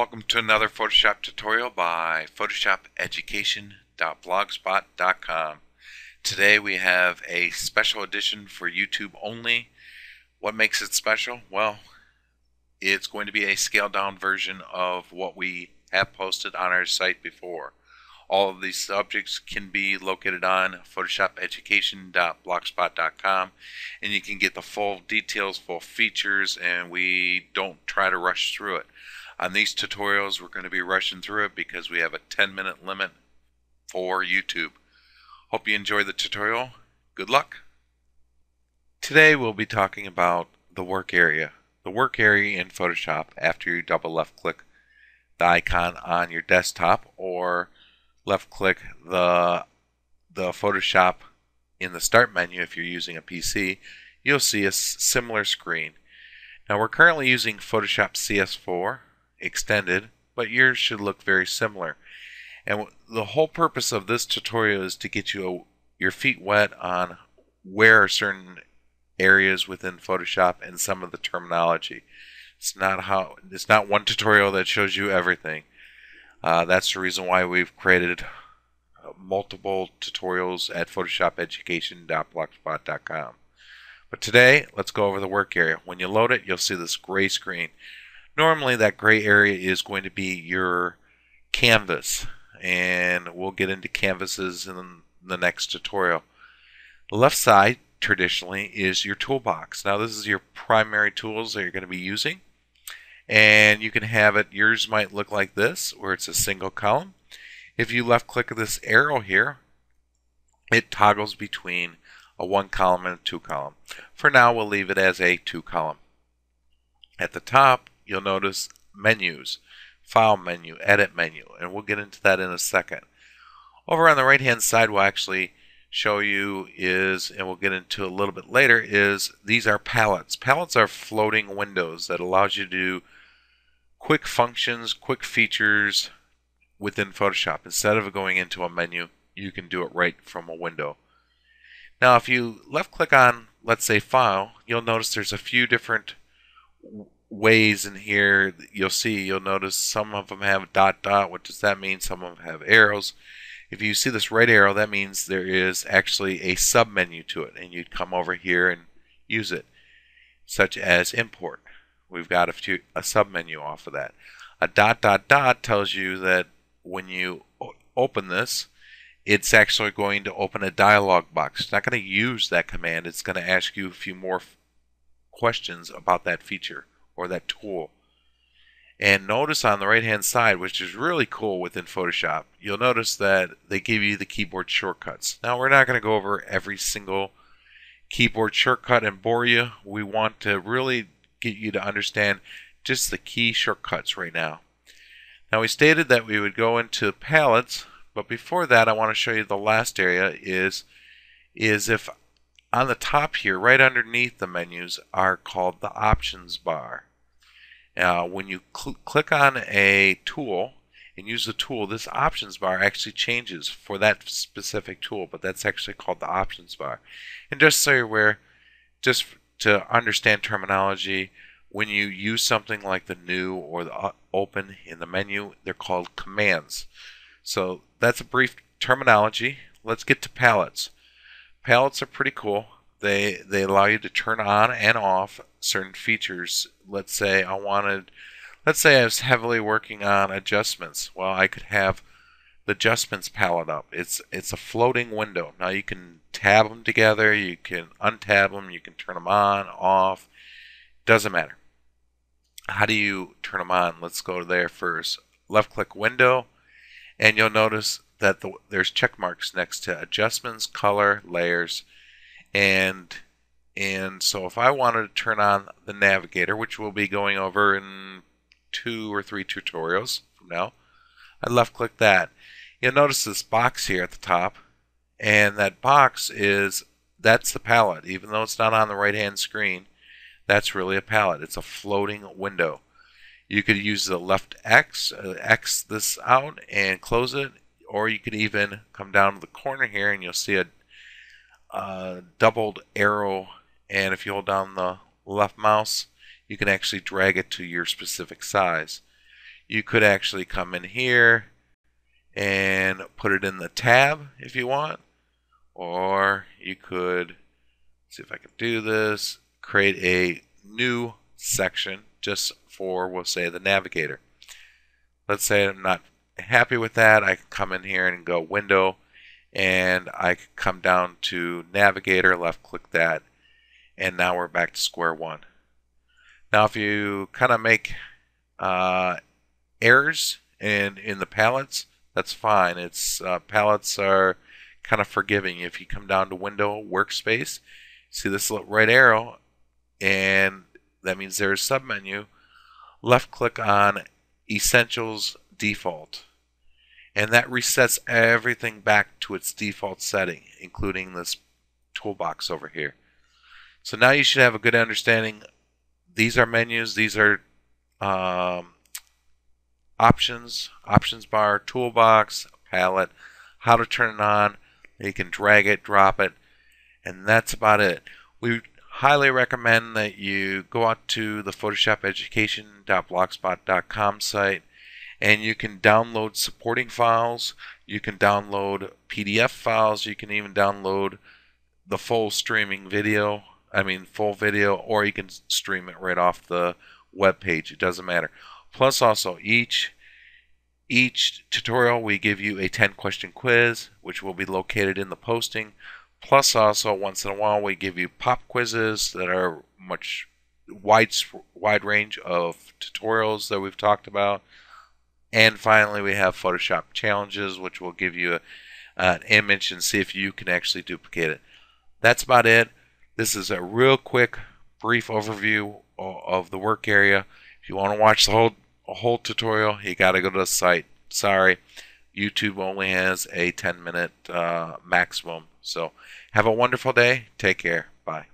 Welcome to another Photoshop tutorial by photoshopeducation.blogspot.com. Today we have a special edition for YouTube only. What makes it special? Well, it's going to be a scaled down version of what we have posted on our site before. All of these subjects can be located on photoshopeducation.blogspot.com, and you can get the full details, full features, and we don't try to rush through it. On these tutorials, we're going to be rushing through it because we have a 10-minute limit for YouTube. Hope you enjoy the tutorial. Good luck. Today we'll be talking about the work area. The work area in Photoshop after you double left click the icon on your desktop or left click the Photoshop in the start menu if you're using a PC, you'll see a similar screen. Now we're currently using Photoshop CS4 extended, but yours should look very similar. And the whole purpose of this tutorial is to get your feet wet on where are certain areas within Photoshop and some of the terminology. It's not one tutorial that shows you everything. That's the reason why we've created multiple tutorials at photoshopeducation.blogspot.com. But today, let's go over the work area. When you load it, you'll see this gray screen. Normally, that gray area is going to be your canvas, and we'll get into canvases in the next tutorial. The left side, traditionally, is your toolbox. Now, this is your primary tools that you're going to be using. And you can have it, yours might look like this, where it's a single column. If you left click this arrow here, it toggles between a 1 column and a 2 column. For now, we'll leave it as a 2 column. At the top, you'll notice menus, file menu, edit menu, and we'll get into that in a second. Over on the right hand side, we'll actually show you and we'll get into a little bit later, these are palettes. Palettes are floating windows that allows you to do quick functions, quick features within Photoshop. Instead of going into a menu, you can do it right from a window. Now, if you left click on, let's say, File, you'll notice there's a few different ways in here. You'll notice some of them have dot dot. What does that mean? Some of them have arrows. If you see this right arrow, that means there is actually a sub-menu to it, and you'd come over here and use it, such as import. We've got a sub-menu off of that. A dot dot dot tells you that when you open this, it's actually going to open a dialog box. It's not going to use that command. It's going to ask you a few more questions about that feature or that tool. And notice on the right hand side, which is really cool within Photoshop, you'll notice that they give you the keyboard shortcuts. Now, we're not going to go over every single keyboard shortcut and bore you. We want to really get you to understand just the key shortcuts right now. Now, we stated that we would go into palettes, but before that, I want to show you the last area is if on the top here, right underneath the menus, are called the options bar. Now, when you click on a tool and use the tool, this options bar actually changes for that specific tool, but that's actually called the options bar. And just so you're aware, just to understand terminology, when you use something like the new or the open in the menu, they're called commands. So that's a brief terminology. Let's get to palettes. Palettes are pretty cool. They allow you to turn on and off certain features. Let's say I was heavily working on adjustments. Well, I could have the adjustments palette up. It's a floating window. Now you can tab them together, you can untab them, you can turn them on, off. Doesn't matter. How do you turn them on? Let's go there first. Left click window, and you'll notice that there's check marks next to adjustments, color, layers, and so if I wanted to turn on the navigator, which we'll be going over in 2 or 3 tutorials from now, I'd left click that. You'll notice this box here at the top, and that box that's the palette. Even though it's not on the right hand screen, that's really a palette. It's a floating window. You could use the left X this out and close it, or you could even come down to the corner here and you'll see a doubled arrow, and if you hold down the left mouse, you can actually drag it to your specific size. You could actually come in here and put it in the tab if you want, or you could, see if I can do this, create a new section just for, we'll say, the navigator. Let's say I'm not happy with that. I can come in here and go Window, and I can come down to Navigator, left click that, and now we're back to square one. Now if you kind of make errors in the palettes, that's fine. It's palettes are kind of forgiving. If you come down to Window, Workspace, see this little right arrow, and that means there's a submenu. Left click on Essentials Default, and that resets everything back to its default setting, including this toolbox over here. So now you should have a good understanding. These are menus, these are options bar, toolbox, palette, how to turn it on. You can drag it, drop it, and that's about it. We highly recommend that you go out to the photoshopeducation.blogspot.com site, and you can download supporting files, you can download PDF files, you can even download the full streaming video, full video, or you can stream it right off the web page. It doesn't matter. Plus also each tutorial we give you a 10-question quiz, which will be located in the posting. Plus also once in a while we give you pop quizzes that are much wide range of tutorials that we've talked about. And finally we have Photoshop challenges, which will give you an image and see if you can actually duplicate it. That's about it. This is a real quick brief overview of the work area. If you want to watch the whole tutorial, you got to go to the site. Sorry, YouTube only has a 10-minute maximum. So have a wonderful day. Take care. Bye.